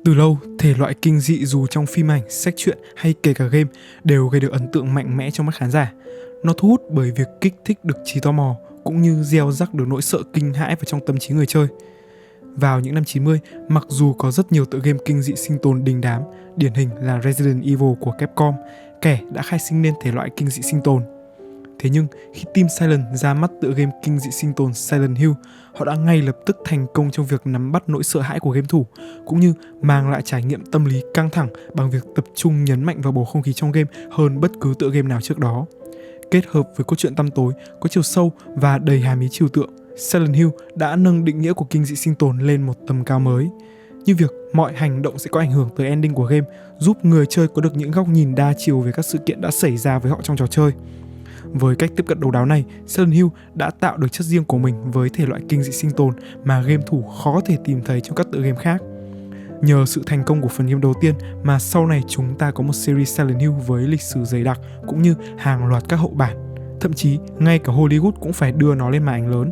Từ lâu, thể loại kinh dị dù trong phim ảnh, sách truyện hay kể cả game đều gây được ấn tượng mạnh mẽ trong mắt khán giả. Nó thu hút bởi việc kích thích được trí tò mò cũng như gieo rắc được nỗi sợ kinh hãi vào trong tâm trí người chơi. Vào những năm 90, mặc dù có rất nhiều tựa game kinh dị sinh tồn đình đám, điển hình là Resident Evil của Capcom, kẻ đã khai sinh nên thể loại kinh dị sinh tồn. Thế nhưng, khi Team Silent ra mắt tựa game kinh dị sinh tồn Silent Hill, họ đã ngay lập tức thành công trong việc nắm bắt nỗi sợ hãi của game thủ, cũng như mang lại trải nghiệm tâm lý căng thẳng bằng việc tập trung nhấn mạnh vào bầu không khí trong game hơn bất cứ tựa game nào trước đó. Kết hợp với cốt truyện tăm tối, có chiều sâu và đầy hàm ý trừu tượng, Silent Hill đã nâng định nghĩa của kinh dị sinh tồn lên một tầm cao mới. Như việc mọi hành động sẽ có ảnh hưởng tới ending của game, giúp người chơi có được những góc nhìn đa chiều về các sự kiện đã xảy ra với họ trong trò chơi. Với cách tiếp cận độc đáo này, Silent Hill đã tạo được chất riêng của mình với thể loại kinh dị sinh tồn mà game thủ khó có thể tìm thấy trong các tựa game khác. Nhờ sự thành công của phần game đầu tiên mà sau này chúng ta có một series Silent Hill với lịch sử dày đặc cũng như hàng loạt các hậu bản. Thậm chí, ngay cả Hollywood cũng phải đưa nó lên màn ảnh lớn.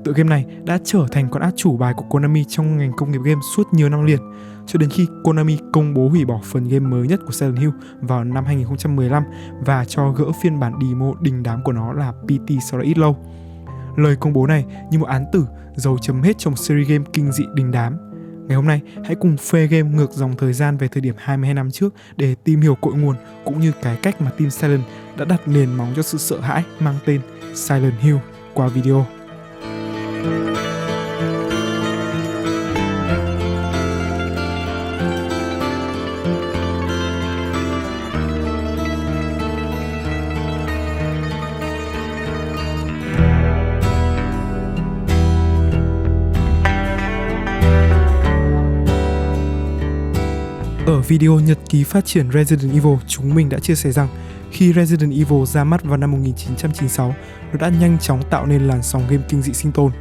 Tựa game này đã trở thành con át chủ bài của Konami trong ngành công nghiệp game suốt nhiều năm liền, cho đến khi Konami công bố hủy bỏ phần game mới nhất của Silent Hill vào năm 2015 và cho gỡ phiên bản demo đình đám của nó là PT sau đó ít lâu. Lời công bố này như một án tử, dấu chấm hết trong series game kinh dị đình đám. Ngày hôm nay, hãy cùng phê game ngược dòng thời gian về thời điểm 22 năm trước để tìm hiểu cội nguồn cũng như cái cách mà Team Silent đã đặt nền móng cho sự sợ hãi mang tên Silent Hill qua video. Ở video nhật ký phát triển Resident Evil, chúng mình đã chia sẻ rằng khi Resident Evil ra mắt vào năm 1996, nó đã nhanh chóng tạo nên làn sóng game kinh dị sinh tồn.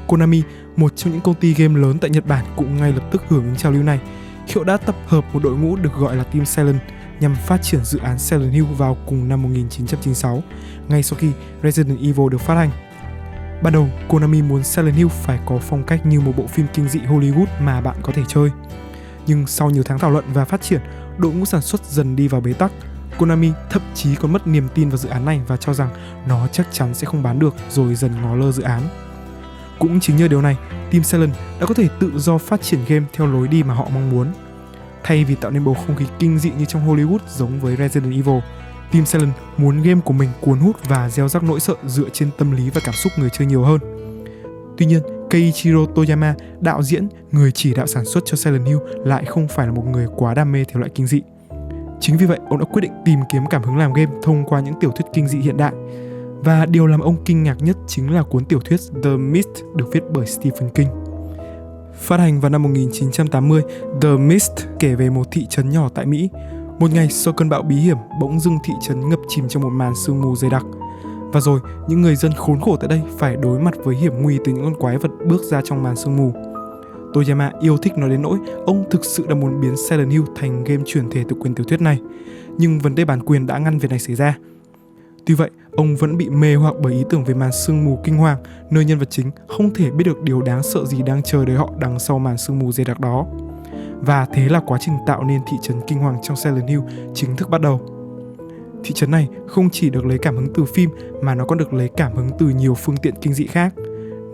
Konami, một trong những công ty game lớn tại Nhật Bản, cũng ngay lập tức hưởng ứng trào lưu này. Họ đã tập hợp một đội ngũ được gọi là Team Silent nhằm phát triển dự án Silent Hill vào cùng năm 1996, ngay sau khi Resident Evil được phát hành. Ban đầu, Konami muốn Silent Hill phải có phong cách như một bộ phim kinh dị Hollywood mà bạn có thể chơi. Nhưng sau nhiều tháng thảo luận và phát triển, đội ngũ sản xuất dần đi vào bế tắc. Konami thậm chí còn mất niềm tin vào dự án này và cho rằng nó chắc chắn sẽ không bán được, rồi dần ngó lơ dự án. Cũng chính nhờ điều này, Team Silent đã có thể tự do phát triển game theo lối đi mà họ mong muốn. Thay vì tạo nên bầu không khí kinh dị như trong Hollywood giống với Resident Evil, Team Silent muốn game của mình cuốn hút và gieo rắc nỗi sợ dựa trên tâm lý và cảm xúc người chơi nhiều hơn. Tuy nhiên, Keiichiro Toyama, đạo diễn, người chỉ đạo sản xuất cho Silent Hill, lại không phải là một người quá đam mê thể loại kinh dị. Chính vì vậy, ông đã quyết định tìm kiếm cảm hứng làm game thông qua những tiểu thuyết kinh dị hiện đại. Và điều làm ông kinh ngạc nhất chính là cuốn tiểu thuyết The Mist được viết bởi Stephen King. Phát hành vào năm 1980, The Mist kể về một thị trấn nhỏ tại Mỹ. Một ngày sau cơn bão bí hiểm, bỗng dưng thị trấn ngập chìm trong một màn sương mù dày đặc. Và rồi, những người dân khốn khổ tại đây phải đối mặt với hiểm nguy từ những con quái vật bước ra trong màn sương mù. Toyama yêu thích nó đến nỗi ông thực sự đã muốn biến Silent Hill thành game chuyển thể từ quyển tiểu thuyết này. Nhưng vấn đề bản quyền đã ngăn việc này xảy ra. Tuy vậy, ông vẫn bị mê hoặc bởi ý tưởng về màn sương mù kinh hoàng, nơi nhân vật chính không thể biết được điều đáng sợ gì đang chờ đợi họ đằng sau màn sương mù dày đặc đó. Và thế là quá trình tạo nên thị trấn kinh hoàng trong Silent Hill chính thức bắt đầu. Thị trấn này không chỉ được lấy cảm hứng từ phim mà nó còn được lấy cảm hứng từ nhiều phương tiện kinh dị khác.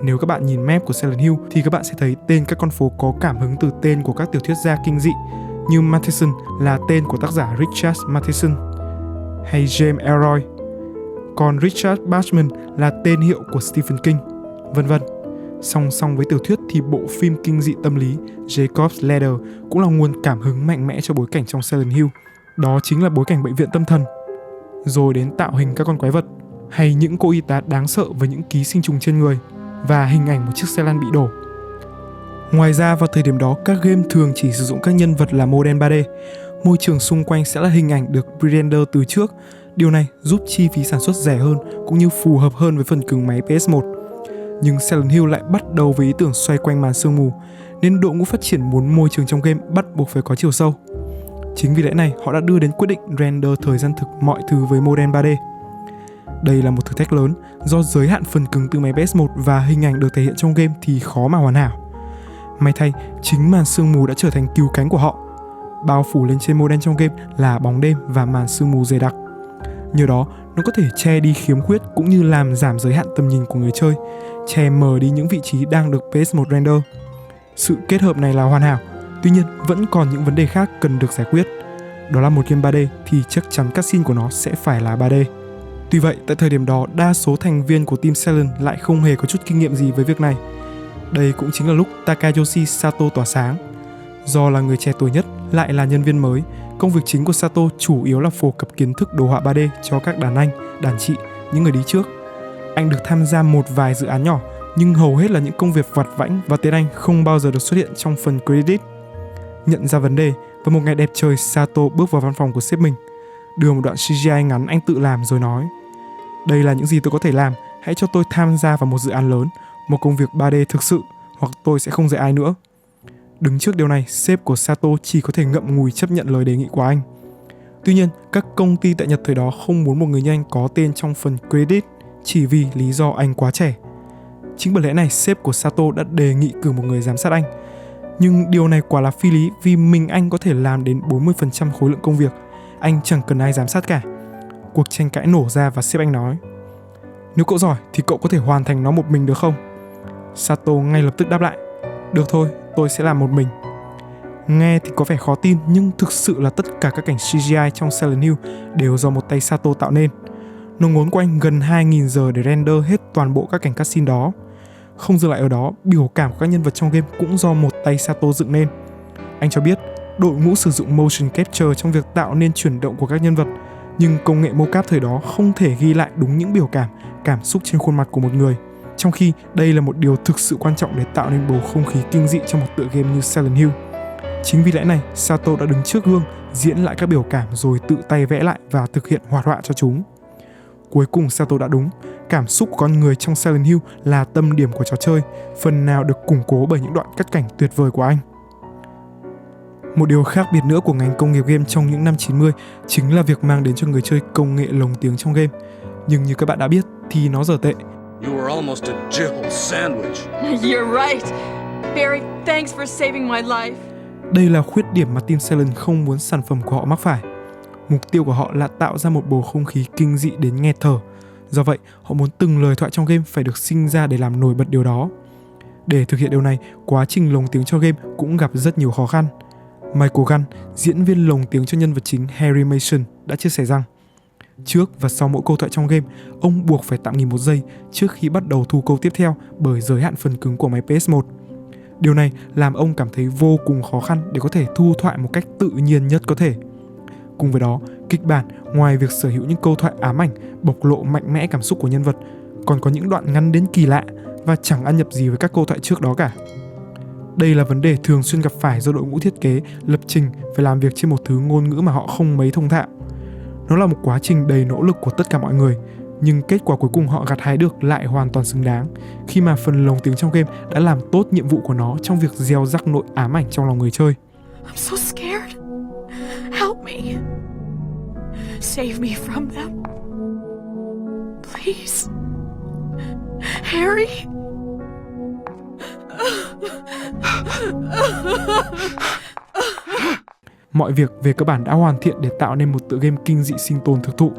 Nếu các bạn nhìn map của Silent Hill thì các bạn sẽ thấy tên các con phố có cảm hứng từ tên của các tiểu thuyết gia kinh dị, như Matheson là tên của tác giả Richard Matheson hay James Ellroy, còn Richard Bachman là tên hiệu của Stephen King, vân vân. Song song với tiểu thuyết thì bộ phim kinh dị tâm lý Jacob's Ladder cũng là nguồn cảm hứng mạnh mẽ cho bối cảnh trong Silent Hill. Đó chính là bối cảnh bệnh viện tâm thần. Rồi đến tạo hình các con quái vật, hay những cô y tá đáng sợ với những ký sinh trùng trên người, và hình ảnh một chiếc xe lăn bị đổ. Ngoài ra, vào thời điểm đó, các game thường chỉ sử dụng các nhân vật là model 3D. Môi trường xung quanh sẽ là hình ảnh được pre-render từ trước. Điều này giúp chi phí sản xuất rẻ hơn cũng như phù hợp hơn với phần cứng máy PS1. Nhưng Silent Hill lại bắt đầu với ý tưởng xoay quanh màn sương mù, nên đội ngũ phát triển muốn môi trường trong game bắt buộc phải có chiều sâu. Chính vì lẽ này, họ đã đưa đến quyết định render thời gian thực mọi thứ với model 3D. Đây là một thử thách lớn do giới hạn phần cứng từ máy PS1 và hình ảnh được thể hiện trong game thì khó mà hoàn hảo. May thay, chính màn sương mù đã trở thành cứu cánh của họ. Bao phủ lên trên mô đen trong game là bóng đêm và màn sương mù dày đặc. Nhờ đó, nó có thể che đi khiếm khuyết cũng như làm giảm giới hạn tầm nhìn của người chơi, che mờ đi những vị trí đang được PS1 render. Sự kết hợp này là hoàn hảo, tuy nhiên vẫn còn những vấn đề khác cần được giải quyết. Đó là một game 3D thì chắc chắn cutscene của nó sẽ phải là 3D. Tuy vậy, tại thời điểm đó, đa số thành viên của Team Silent lại không hề có chút kinh nghiệm gì với việc này. Đây cũng chính là lúc Takayoshi Sato tỏa sáng. Do là người trẻ tuổi nhất, lại là nhân viên mới, công việc chính của Sato chủ yếu là phổ cập kiến thức đồ họa 3D cho các đàn anh, đàn chị, những người đi trước. Anh được tham gia một vài dự án nhỏ, nhưng hầu hết là những công việc vặt vãnh và tiếng Anh không bao giờ được xuất hiện trong phần credit. Nhận ra vấn đề, và một ngày đẹp trời, Sato bước vào văn phòng của sếp mình, đưa một đoạn CGI ngắn anh tự làm rồi nói: "Đây là những gì tôi có thể làm, hãy cho tôi tham gia vào một dự án lớn, một công việc 3D thực sự, hoặc tôi sẽ không dạy ai nữa." Đứng trước điều này, sếp của Sato chỉ có thể ngậm ngùi chấp nhận lời đề nghị của anh. Tuy nhiên, các công ty tại Nhật thời đó không muốn một người như anh có tên trong phần credit chỉ vì lý do anh quá trẻ. Chính bởi lẽ này, sếp của Sato đã đề nghị cử một người giám sát anh. Nhưng điều này quả là phi lý vì mình anh có thể làm đến 40% khối lượng công việc. Anh chẳng cần ai giám sát cả. Cuộc tranh cãi nổ ra và sếp anh nói: "Nếu cậu giỏi thì cậu có thể hoàn thành nó một mình được không?" Sato ngay lập tức đáp lại: "Được thôi, tôi sẽ làm một mình." Nghe thì có vẻ khó tin, nhưng thực sự là tất cả các cảnh CGI trong Silent Hill đều do một tay Sato tạo nên. Nó ngốn của anh gần 2.000 giờ để render hết toàn bộ các cảnh cutscene đó. Không dừng lại ở đó, biểu cảm của các nhân vật trong game cũng do một tay Sato dựng nên. Anh cho biết đội ngũ sử dụng motion capture trong việc tạo nên chuyển động của các nhân vật, nhưng công nghệ mocap thời đó không thể ghi lại đúng những biểu cảm xúc trên khuôn mặt của một người. Trong khi đây là một điều thực sự quan trọng để tạo nên bầu không khí kinh dị trong một tựa game như Silent Hill. Chính vì lẽ này, Sato đã đứng trước gương, diễn lại các biểu cảm rồi tự tay vẽ lại và thực hiện hoạt họa cho chúng. Cuối cùng Sato đã đúng, cảm xúc của con người trong Silent Hill là tâm điểm của trò chơi, phần nào được củng cố bởi những đoạn cắt cảnh tuyệt vời của anh. Một điều khác biệt nữa của ngành công nghiệp game trong những năm 90 chính là việc mang đến cho người chơi công nghệ lồng tiếng trong game. Nhưng như các bạn đã biết thì nó dở tệ. You were almost a jibble sandwich. You're right. Barry, thanks for saving my life. Đây là khuyết điểm mà Team Silent không muốn sản phẩm của họ mắc phải. Mục tiêu của họ là tạo ra một bầu không khí kinh dị đến nghẹt thở. Do vậy, họ muốn từng lời thoại trong game phải được sinh ra để làm nổi bật điều đó. Để thực hiện điều này, quá trình lồng tiếng cho game cũng gặp rất nhiều khó khăn. Michael Gunn, diễn viên lồng tiếng cho nhân vật chính Harry Mason, đã chia sẻ rằng trước và sau mỗi câu thoại trong game, ông buộc phải tạm nghỉ một giây trước khi bắt đầu thu câu tiếp theo bởi giới hạn phần cứng của máy PS1. Điều này làm ông cảm thấy vô cùng khó khăn để có thể thu thoại một cách tự nhiên nhất có thể. Cùng với đó, kịch bản ngoài việc sở hữu những câu thoại ám ảnh, bộc lộ mạnh mẽ cảm xúc của nhân vật, còn có những đoạn ngắn đến kỳ lạ và chẳng ăn nhập gì với các câu thoại trước đó cả. Đây là vấn đề thường xuyên gặp phải do đội ngũ thiết kế, lập trình phải làm việc trên một thứ ngôn ngữ mà họ không mấy thông thạo. Nó là một quá trình đầy nỗ lực của tất cả mọi người, nhưng kết quả cuối cùng họ gặt hái được lại hoàn toàn xứng đáng, khi mà phần lồng tiếng trong game đã làm tốt nhiệm vụ của nó trong việc gieo rắc nỗi ám ảnh trong lòng người chơi. I'm so scared. Help me. Save me from them. Please. Harry. Mọi việc về cơ bản đã hoàn thiện để tạo nên một tựa game kinh dị sinh tồn thực thụ,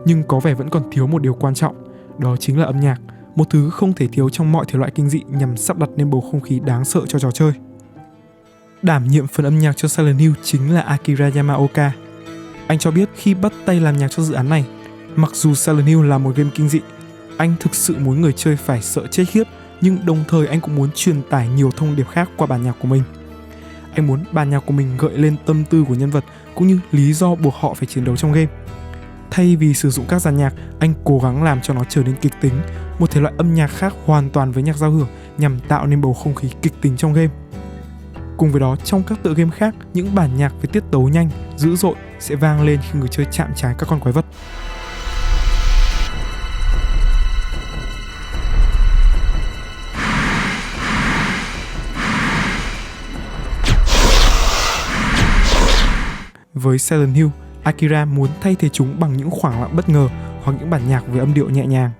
nhưng có vẻ vẫn còn thiếu một điều quan trọng, đó chính là âm nhạc, một thứ không thể thiếu trong mọi thể loại kinh dị nhằm sắp đặt nên bầu không khí đáng sợ cho trò chơi. Đảm nhiệm phần âm nhạc cho Silent Hill chính là Akira Yamaoka. Anh cho biết khi bắt tay làm nhạc cho dự án này, mặc dù Silent Hill là một game kinh dị, anh thực sự muốn người chơi phải sợ chết khiếp, nhưng đồng thời anh cũng muốn truyền tải nhiều thông điệp khác qua bản nhạc của mình. Anh muốn bản nhạc của mình gợi lên tâm tư của nhân vật cũng như lý do buộc họ phải chiến đấu trong game. Thay vì sử dụng các dàn nhạc, anh cố gắng làm cho nó trở nên kịch tính, một thể loại âm nhạc khác hoàn toàn với nhạc giao hưởng nhằm tạo nên bầu không khí kịch tính trong game. Cùng với đó, trong các tựa game khác, những bản nhạc với tiết tấu nhanh, dữ dội sẽ vang lên khi người chơi chạm trán các con quái vật. Với Silent Hill, Akira muốn thay thế chúng bằng những khoảng lặng bất ngờ hoặc những bản nhạc với âm điệu nhẹ nhàng.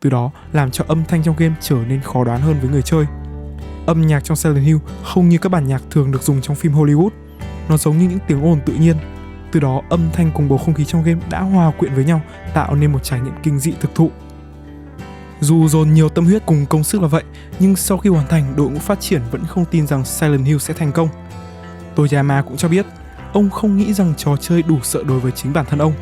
từ đó làm cho âm thanh trong game trở nên khó đoán hơn với người chơi. Âm nhạc trong Silent Hill không như các bản nhạc thường được dùng trong phim Hollywood, nó giống như những tiếng ồn tự nhiên. Từ đó âm thanh cùng bầu không khí trong game đã hòa quyện với nhau, tạo nên một trải nghiệm kinh dị thực thụ. Dù dồn nhiều tâm huyết cùng công sức là vậy, nhưng sau khi hoàn thành, đội ngũ phát triển vẫn không tin rằng Silent Hill sẽ thành công. Toyama cũng cho biết, ông không nghĩ rằng trò chơi đủ sợ đối với chính bản thân ông.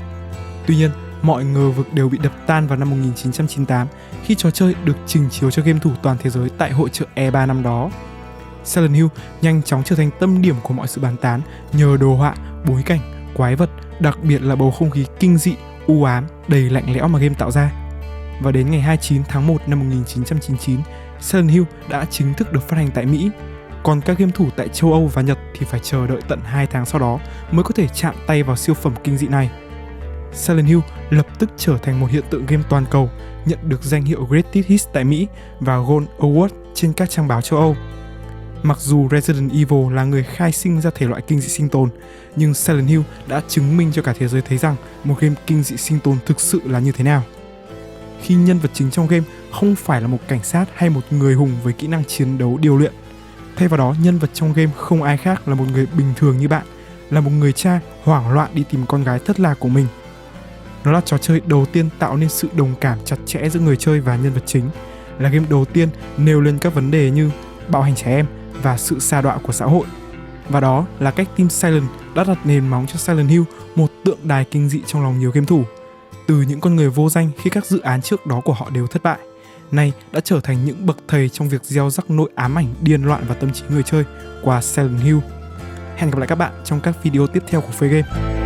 Tuy nhiên, mọi ngờ vực đều bị đập tan vào năm 1998 khi trò chơi được trình chiếu cho game thủ toàn thế giới tại hội chợ E3 năm đó. Silent Hill nhanh chóng trở thành tâm điểm của mọi sự bàn tán nhờ đồ họa, bối cảnh, quái vật, đặc biệt là bầu không khí kinh dị, u ám, đầy lạnh lẽo mà game tạo ra. Và đến ngày 29 tháng 1 năm 1999, Silent Hill đã chính thức được phát hành tại Mỹ. Còn các game thủ tại châu Âu và Nhật thì phải chờ đợi tận 2 tháng sau đó mới có thể chạm tay vào siêu phẩm kinh dị này. Silent Hill lập tức trở thành một hiện tượng game toàn cầu, nhận được danh hiệu Greatest Hits tại Mỹ và Gold Award trên các trang báo châu Âu. Mặc dù Resident Evil là người khai sinh ra thể loại kinh dị sinh tồn, nhưng Silent Hill đã chứng minh cho cả thế giới thấy rằng một game kinh dị sinh tồn thực sự là như thế nào. Khi nhân vật chính trong game không phải là một cảnh sát hay một người hùng với kỹ năng chiến đấu điều luyện. Thay vào đó, nhân vật trong game không ai khác là một người bình thường như bạn, là một người cha hoảng loạn đi tìm con gái thất lạc của mình. Nó là trò chơi đầu tiên tạo nên sự đồng cảm chặt chẽ giữa người chơi và nhân vật chính, là game đầu tiên nêu lên các vấn đề như bạo hành trẻ em và sự sa đọa của xã hội. Và đó là cách Team Silent đã đặt nền móng cho Silent Hill, một tượng đài kinh dị trong lòng nhiều game thủ. Từ những con người vô danh khi các dự án trước đó của họ đều thất bại, nay đã trở thành những bậc thầy trong việc gieo rắc nỗi ám ảnh điên loạn vào tâm trí người chơi qua Silent Hill. Hẹn gặp lại các bạn trong các video tiếp theo của Phơi Game.